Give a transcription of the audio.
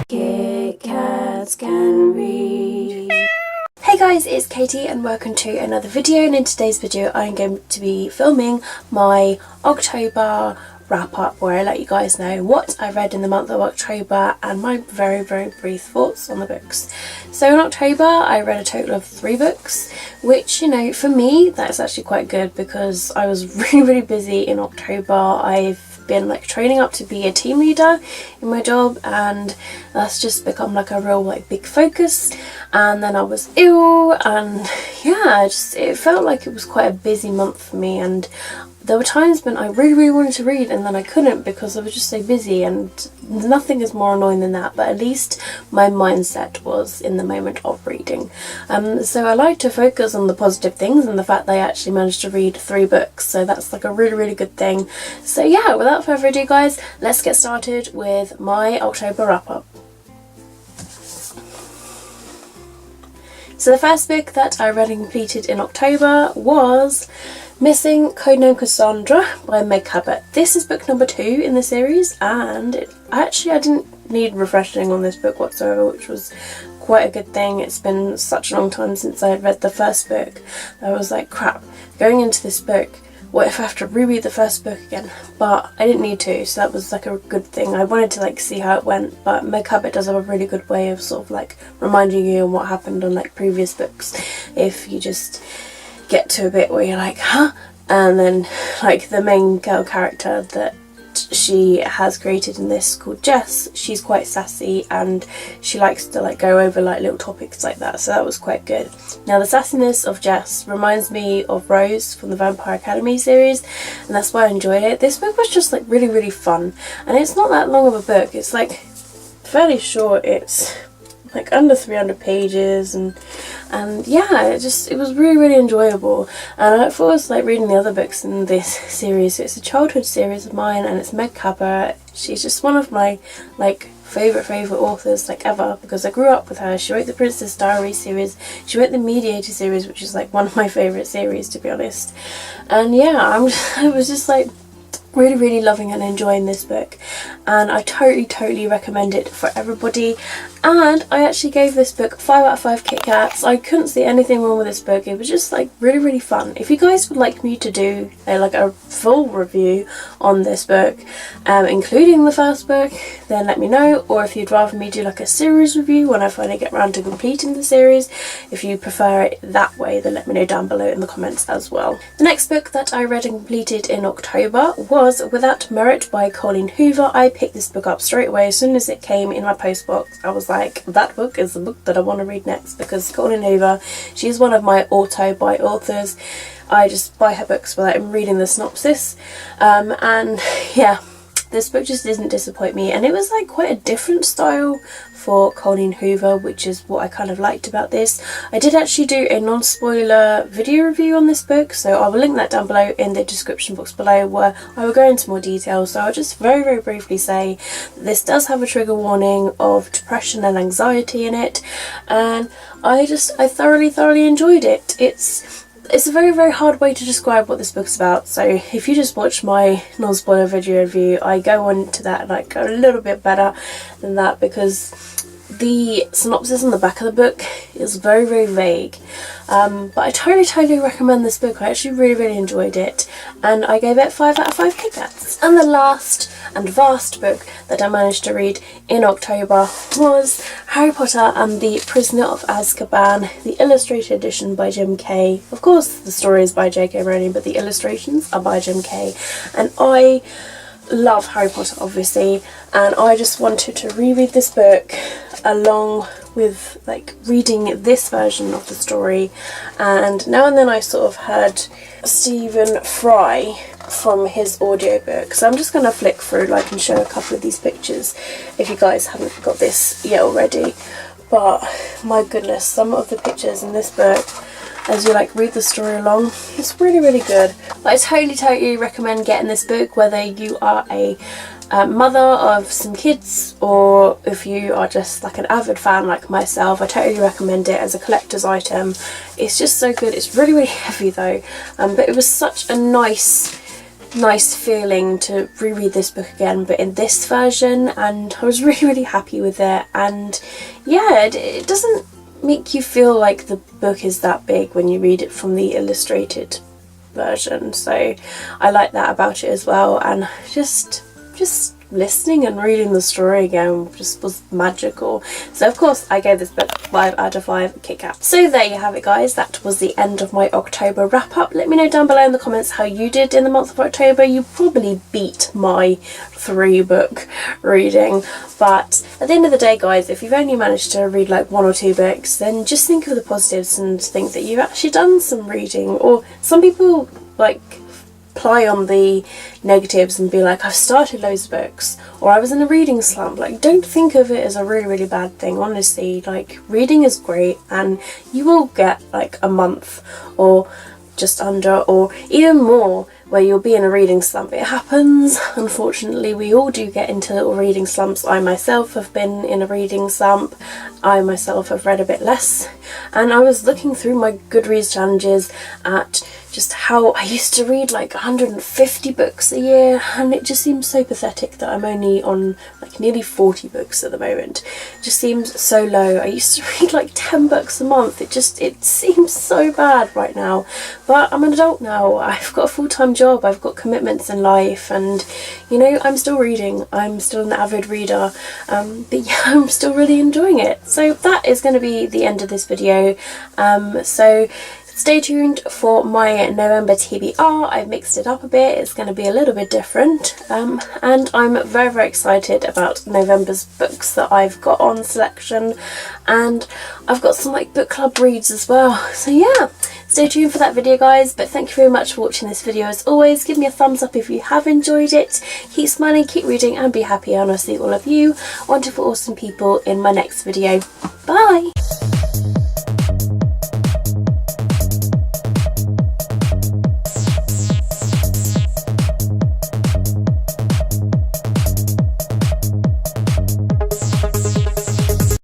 Kit Kats Can Read. Hey guys, it's Katie and welcome to another video, and in today's video I'm going to be filming my October wrap up where I let you guys know what I read in the month of October and my very brief thoughts on the books. So in October I read a total of 3 books, which, you know, for me that's actually quite good because I was really busy in October. I've been like training up to be a team leader in my job, and that's just become like a real big focus. And then I was ill, and yeah, it felt like it was quite a busy month for me, and there were times when I really wanted to read and then I couldn't because I was just so busy, and nothing is more annoying than that, but at least my mindset was in the moment of reading. So I like to focus on the positive things and the fact that I actually managed to read 3 books, so that's like a really good thing. So yeah, without further ado guys, let's get started with my October wrap up. So the first book that I read and completed in October was Missing Codename Cassandra by Meg Cabot. This is book number 2 in the series, and I didn't need refreshing on this book whatsoever, which was quite a good thing. It's been such a long time since I had read the first book. I was like, crap, going into this book, what if I have to reread the first book again? But I didn't need to, so that was like a good thing. I wanted to see how it went, but Meg Cabot does have a really good way of sort of reminding you on what happened on previous books. If you just get to a bit where you're like, huh? And then the main girl character that she has created in this, called Jess, she's quite sassy and she likes to go over little topics like that, so that was quite good. Now the sassiness of Jess reminds me of Rose from the Vampire Academy series, and that's why I enjoyed it. This book was just really fun, and it's not that long of a book. It's fairly short. It's under 300 pages, and yeah, it was really enjoyable. And I thought it was reading the other books in this series. It's a childhood series of mine, and it's Meg Cabot. She's just one of my favorite authors ever, because I grew up with her. She wrote the Princess Diary series, she wrote the Mediator series, which is one of my favorite series, to be honest. And yeah, I was just really loving and enjoying this book, and I totally recommend it for everybody. And I actually gave this book 5 out of 5 Kit Kats. I couldn't see anything wrong with this book. It was just really fun. If you guys would like me to do a full review on this book, including the first book, then let me know. Or if you'd rather me do a series review when I finally get around to completing the series, if you prefer it that way, then let me know down below in the comments as well. The next book that I read and completed in October was Without Merit by Colleen Hoover. I picked this book up straight away as soon as it came in my postbox. I was like, that book is the book that I want to read next, because Colleen Hoover, she's one of my auto-buy authors. I just buy her books without even reading the synopsis, and yeah, this book just didn't disappoint me, and it was quite a different style for Colleen Hoover, which is what I kind of liked about this. I did actually do a non-spoiler video review on this book, so I will link that down below in the description box below, where I will go into more detail. So I'll just very briefly say that this does have a trigger warning of depression and anxiety in it, and I thoroughly enjoyed it. It's a very hard way to describe what this book's about, so if you just watch my non-spoiler video review, I go on to that a little bit better than that, because the synopsis on the back of the book is very vague. But I totally recommend this book. I actually really enjoyed it, and I gave it 5 out of 5 Kit Kats. And the last and vast book that I managed to read in October was Harry Potter and the Prisoner of Azkaban, the illustrated edition by Jim Kay. Of course the story is by J.K. Rowling, but the illustrations are by Jim Kay, and I love Harry Potter obviously, and I just wanted to reread this book along with reading this version of the story. And now and then I sort of heard Stephen Fry from his audiobook, so I'm just going to flick through and show a couple of these pictures if you guys haven't got this yet already. But my goodness, some of the pictures in this book, as you read the story along, it's really good. But I totally recommend getting this book, whether you are a mother of some kids, or if you are just an avid fan like myself. I totally recommend it as a collector's item. It's just so good. It's really heavy though, but it was such a nice nice feeling to reread this book again, but in this version, and I was really happy with it. And yeah, it doesn't make you feel like the book is that big when you read it from the illustrated version, so I like that about it as well. And just listening and reading the story again just was magical. So of course I gave this book 5 out of 5 Kit Kats. So there you have it, guys. That was the end of my October wrap up. Let me know down below in the comments how you did in the month of October. You probably beat my 3-book reading, but at the end of the day, guys, if you've only managed to read like 1 or 2 books, then just think of the positives and think that you've actually done some reading. Or some people like ply on the negatives and be like, I've started loads of books, or I was in a reading slump. Like, don't think of it as a really bad thing, honestly. Like, reading is great, and you will get like a month or just under, or even more, where you'll be in a reading slump. It happens, unfortunately. We all do get into little reading slumps. I myself have been in a reading slump. I myself have read a bit less, and I was looking through my Goodreads challenges at just how I used to read like 150 books a year, and it just seems so pathetic that I'm only on like nearly 40 books at the moment. It just seems so low. I used to read like 10 books a month. It seems so bad right now, but I'm an adult now. I've got a full-time job, I've got commitments in life, and you know, I'm still reading. I'm still an avid reader, but yeah, I'm still really enjoying it. So that is going to be the end of this video. So stay tuned for my November TBR. I've mixed it up a bit. It's going to be a little bit different, and I'm very excited about November's books that I've got on selection, and I've got some like book club reads as well. So yeah, stay tuned for that video, guys. But thank you very much for watching this video. As always, give me a thumbs up if you have enjoyed it. Keep smiling, keep reading, and be happy, and I'll see all of you wonderful awesome people in my next video. Bye.